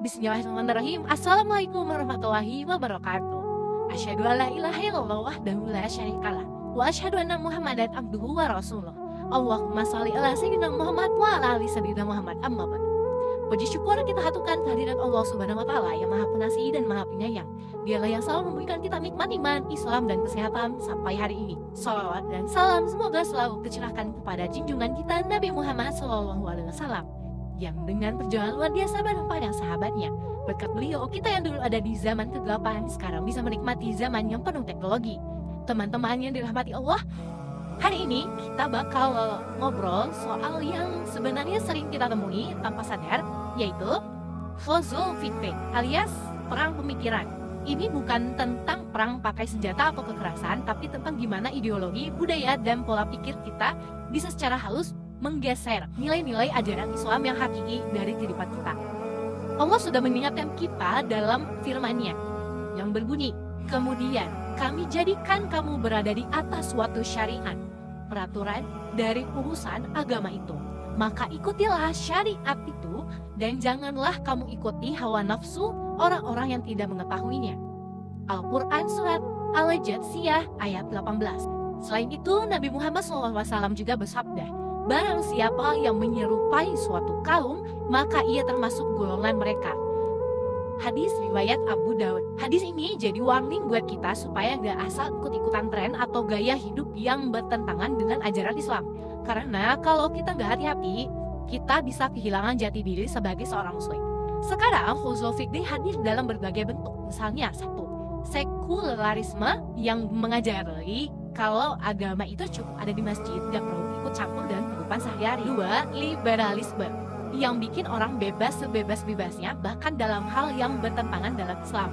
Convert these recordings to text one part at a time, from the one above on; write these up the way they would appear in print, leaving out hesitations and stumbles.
Bismillahirrahmanirrahim. Assalamualaikum warahmatullahi wabarakatuh. Asyhadu an la ilaha illallah wahdahu la syarikalah wa asyhadu anna Muhammadan abduhu wa rasuluh. Allahumma shalli ala sayyidina Muhammad wa ala ali sayyidina Muhammad. Amma ba'du. Puji syukur kita haturkan kehadirat Allah Subhanahu wa taala yang Maha Pengasih dan Maha Penyayang. Dialah yang selalu memberikan kita nikmat iman, Islam dan kesehatan sampai hari ini. Shalawat dan salam semoga selalu tercurahkan kepada junjungan kita Nabi Muhammad SAW yang dengan perjalanan luar biasa bareng para sahabatnya. Berkat beliau, kita yang dulu ada di zaman kegelapan sekarang bisa menikmati zaman yang penuh teknologi. Teman-teman yang dirahmati Allah, hari ini kita bakal ngobrol soal yang sebenarnya sering kita temui tanpa sadar, yaitu Ghazwa Fikri alias perang pemikiran. Ini bukan tentang perang pakai senjata atau kekerasan, tapi tentang gimana ideologi, budaya, dan pola pikir kita bisa secara halus menggeser nilai-nilai ajaran Islam yang hakiki dari kehidupan kita. Allah sudah mengingatkan kita dalam firman-Nya yang berbunyi, kemudian kami jadikan kamu berada di atas suatu syariat, peraturan dari urusan agama itu. Maka ikutilah syariat itu dan janganlah kamu ikuti hawa nafsu orang-orang yang tidak mengetahuinya. Al-Quran Surat Al-Jathiyah ayat 18. Selain itu, Nabi Muhammad SAW juga bersabda, barang siapa yang menyerupai suatu kaum, maka ia termasuk golongan mereka. Hadis riwayat Abu Daud. Hadis ini jadi warning buat kita supaya gak asal ikut-ikutan tren atau gaya hidup yang bertentangan dengan ajaran Islam. Karena kalau kita gak hati-hati, kita bisa kehilangan jati diri sebagai seorang muslim. Sekarang Ghazwa Fikri hadir dalam berbagai bentuk. Misalnya, 1. Sekularisme yang mengajari kalau agama itu cukup ada di masjid, gak perlu ikut campur dalam kehidupan sehari-hari. 2. Liberalisme yang bikin orang bebas sebebas-bebasnya bahkan dalam hal yang bertentangan dalam Islam.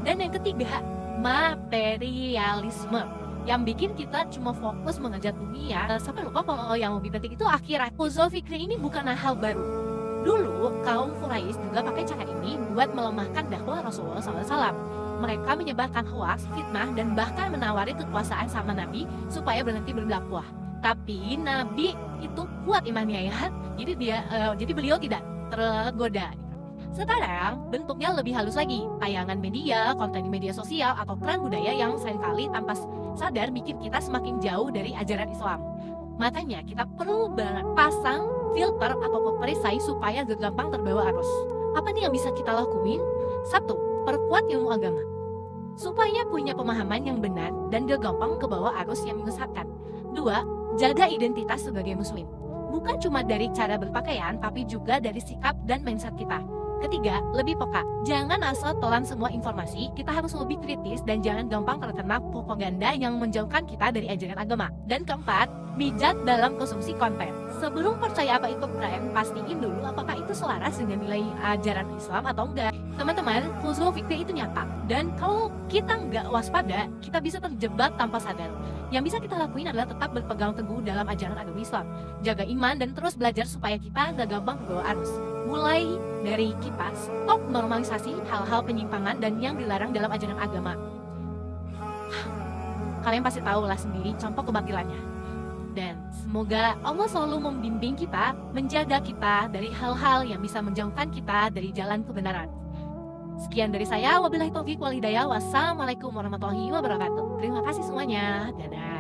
Dan yang ketiga, materialisme yang bikin kita cuma fokus mengejar dunia sampai lupa kalau yang lebih penting itu akhirat. Ghazwa Fikri ini bukanlah hal baru. Dulu kaum Quraisy juga pakai cara ini buat melemahkan dakwah Rasulullah SAW. Mereka menyebarkan hoaks, fitnah, dan bahkan menawari kekuasaan sama Nabi supaya berhenti berdakwah. Tapi Nabi itu kuat imannya ya, jadi beliau tidak tergoda. Sekarang bentuknya lebih halus lagi, tayangan media, konten di media sosial, atau tren budaya yang seringkali tanpa sadar bikin kita semakin jauh dari ajaran Islam. Makanya kita perlu pasang filter atau perisai supaya gak gampang terbawa arus. Apa nih yang bisa kita lakuin? 1. Perkuat ilmu agama supaya punya pemahaman yang benar dan gak gampang kebawa arus yang menyesatkan. 2. Jaga identitas sebagai muslim, bukan cuma dari cara berpakaian tapi juga dari sikap dan mindset kita. Ketiga, lebih peka. Jangan asal telan semua informasi, kita harus lebih kritis dan jangan gampang terkena propaganda yang menjauhkan kita dari ajaran agama. Dan keempat, bijak dalam konsumsi konten. Sebelum percaya apa itu tren, pastiin dulu apakah itu selaras dengan nilai ajaran Islam atau enggak. Teman-teman, Ghazwa Fikri itu nyata. Dan kalau kita nggak waspada, kita bisa terjebak tanpa sadar. Yang bisa kita lakuin adalah tetap berpegang teguh dalam ajaran agama Islam. Jaga iman dan terus belajar supaya kita nggak gampang terbawa arus. Mulai dari kita stop normalisasi hal-hal penyimpangan dan yang dilarang dalam ajaran agama. Kalian pasti tahu lah sendiri contoh kebatilannya. Dan semoga Allah selalu membimbing kita, menjaga kita dari hal-hal yang bisa menjauhkan kita dari jalan kebenaran. Sekian dari saya, wabillahi taufiq wal hidayah. Wassalamualaikum warahmatullahi wabarakatuh. Terima kasih semuanya. Dadah.